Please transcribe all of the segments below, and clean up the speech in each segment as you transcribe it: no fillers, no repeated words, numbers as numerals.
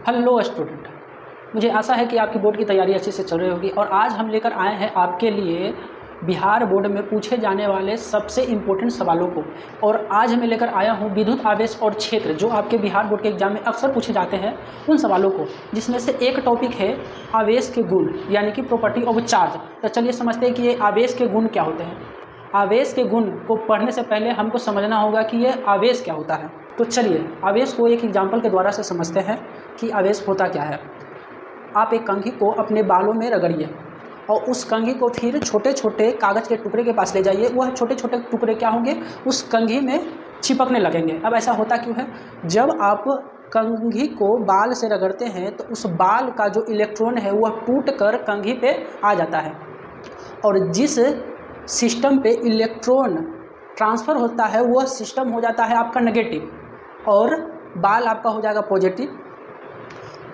Hello student, मुझे आशा है कि आपकी बोर्ड की तैयारी अच्छे से चल रही होगी। और आज हम लेकर आए हैं आपके लिए बिहार बोर्ड में पूछे जाने वाले सबसे इम्पोर्टेंट सवालों को। और आज मैं लेकर आया हूं विद्युत आवेश और क्षेत्र, जो आपके बिहार बोर्ड के एग्जाम में अक्सर पूछे जाते हैं, उन सवालों को, जिसमें से एक टॉपिक है आवेश के गुण, यानी कि प्रॉपर्टी ऑफ चार्ज। तो चलिए समझते हैं कि ये आवेश के गुण क्या होते हैं। आवेश के गुण को पढ़ने से पहले हमको समझना होगा कि ये आवेश क्या होता है। तो चलिए आवेश को एक एग्जाम्पल के द्वारा से समझते हैं कि आवेश होता क्या है। आप एक कंघी को अपने बालों में रगड़िए और उस कंघी को फिर छोटे छोटे कागज़ के टुकड़े के पास ले जाइए। वह छोटे छोटे टुकड़े क्या होंगे, उस कंघी में चिपकने लगेंगे। अब ऐसा होता क्यों है, जब आप कंघी को बाल से रगड़ते हैं तो उस बाल का जो इलेक्ट्रॉन है वह टूट कर कंघी पे आ जाता है, और जिस सिस्टम पे इलेक्ट्रॉन ट्रांसफ़र होता है वह सिस्टम हो जाता है आपका नेगेटिव, और बाल आपका हो जाएगा पॉजिटिव।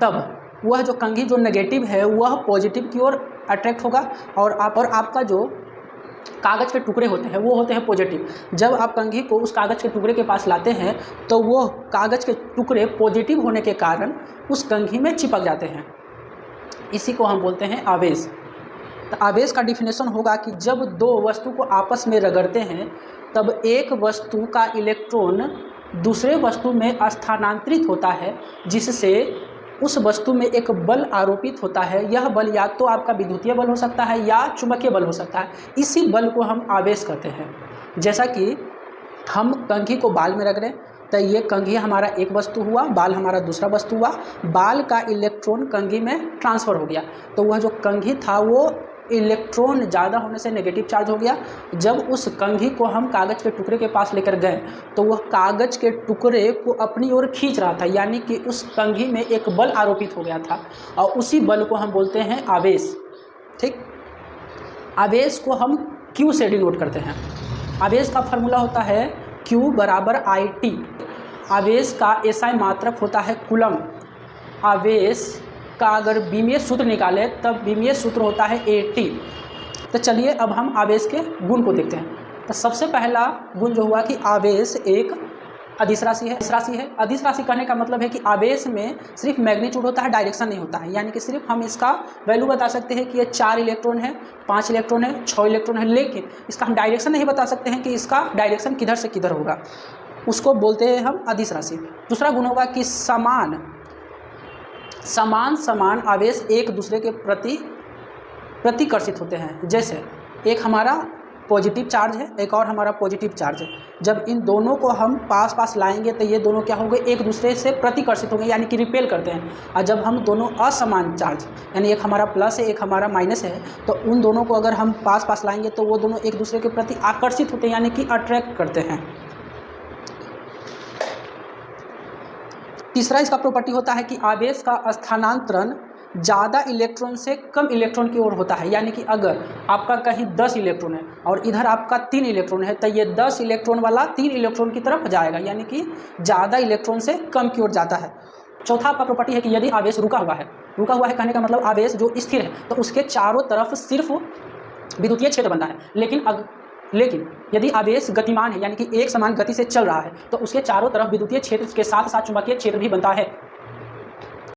तब वह जो कंघी जो नेगेटिव है वह पॉजिटिव की ओर अट्रैक्ट होगा, और आपका जो कागज़ के टुकड़े होते हैं वो होते हैं पॉजिटिव। जब आप कंघी को उस कागज़ के टुकड़े के पास लाते हैं तो वो कागज़ के टुकड़े पॉजिटिव होने के कारण उस कंघी में चिपक जाते हैं। इसी को हम बोलते हैं आवेश। तो आवेश का डिफिनेशन होगा कि जब दो वस्तु को आपस में रगड़ते हैं तब एक वस्तु का इलेक्ट्रॉन दूसरे वस्तु में स्थानांतरित होता है, जिससे उस वस्तु में एक बल आरोपित होता है। यह बल या तो आपका विद्युतीय बल हो सकता है या चुंबकीय बल हो सकता है। इसी बल को हम आवेश कहते हैं। जैसा कि हम कंघी को बाल में रगड़ें तो ये कंघी हमारा एक वस्तु हुआ, बाल हमारा दूसरा वस्तु हुआ। बाल का इलेक्ट्रॉन कंघी में ट्रांसफ़र हो गया, तो वह जो कंघी था वो इलेक्ट्रॉन ज़्यादा होने से नेगेटिव चार्ज हो गया। जब उस कंघी को हम कागज़ के टुकड़े के पास लेकर गए तो वह कागज़ के टुकड़े को अपनी ओर खींच रहा था, यानी कि उस कंघी में एक बल आरोपित हो गया था, और उसी बल को हम बोलते हैं आवेश। ठीक, आवेश को हम Q से डिनोट करते हैं। आवेश का फार्मूला होता है Q बराबर IT। आवेश का SI मात्रक होता है कूलम। आवेश का अगर बीमीय सूत्र निकाले तब बीमीय सूत्र होता है AT। तो चलिए अब हम आवेश के गुण को देखते हैं। तो सबसे पहला गुण जो हुआ कि आवेश एक अदिश राशि है। अदिश राशि कहने का मतलब है कि आवेश में सिर्फ मैग्नीट्यूड होता है, डायरेक्शन नहीं होता है। यानी कि सिर्फ हम इसका वैल्यू बता सकते हैं कि ये 4 इलेक्ट्रॉन है, 5 इलेक्ट्रॉन है, 6 इलेक्ट्रॉन है, लेकिन इसका हम डायरेक्शन नहीं बता सकते हैं कि इसका डायरेक्शन किधर से किधर होगा। उसको बोलते हैं हम अदिश राशि। दूसरा गुण होगा कि समान आवेश एक दूसरे के प्रति प्रतिकर्षित होते हैं। जैसे एक हमारा पॉजिटिव चार्ज है, एक और हमारा पॉजिटिव चार्ज है। जब इन दोनों को हम पास पास लाएंगे तो ये दोनों क्या होंगे, एक दूसरे से प्रतिकर्षित होंगे, यानी कि रिपेल करते हैं। और जब हम दोनों असमान चार्ज, यानी एक हमारा प्लस है एक हमारा माइनस है, तो उन दोनों को अगर हम पास पास लाएंगे तो वो दोनों एक दूसरे के प्रति आकर्षित होते हैं, यानी कि अट्रैक्ट करते हैं। तीसरा इसका प्रॉपर्टी होता है कि आवेश का स्थानांतरण ज़्यादा इलेक्ट्रॉन से कम इलेक्ट्रॉन की ओर होता है। यानी कि अगर आपका कहीं 10 इलेक्ट्रॉन है और इधर आपका 3 इलेक्ट्रॉन है तो ये 10 इलेक्ट्रॉन वाला 3 इलेक्ट्रॉन की तरफ जाएगा, यानी कि ज़्यादा इलेक्ट्रॉन से कम की ओर जाता है। चौथा आपका प्रॉपर्टी है कि यदि आवेश रुका हुआ है कहने का मतलब आवेश जो स्थिर है तो उसके चारों तरफ सिर्फ विद्युतीय क्षेत्र बनता है। लेकिन यदि आवेश गतिमान है, यानी कि एक समान गति से चल रहा है, तो उसके चारों तरफ विद्युतीय क्षेत्र के साथ साथ चुंबकीय क्षेत्र भी बनता है।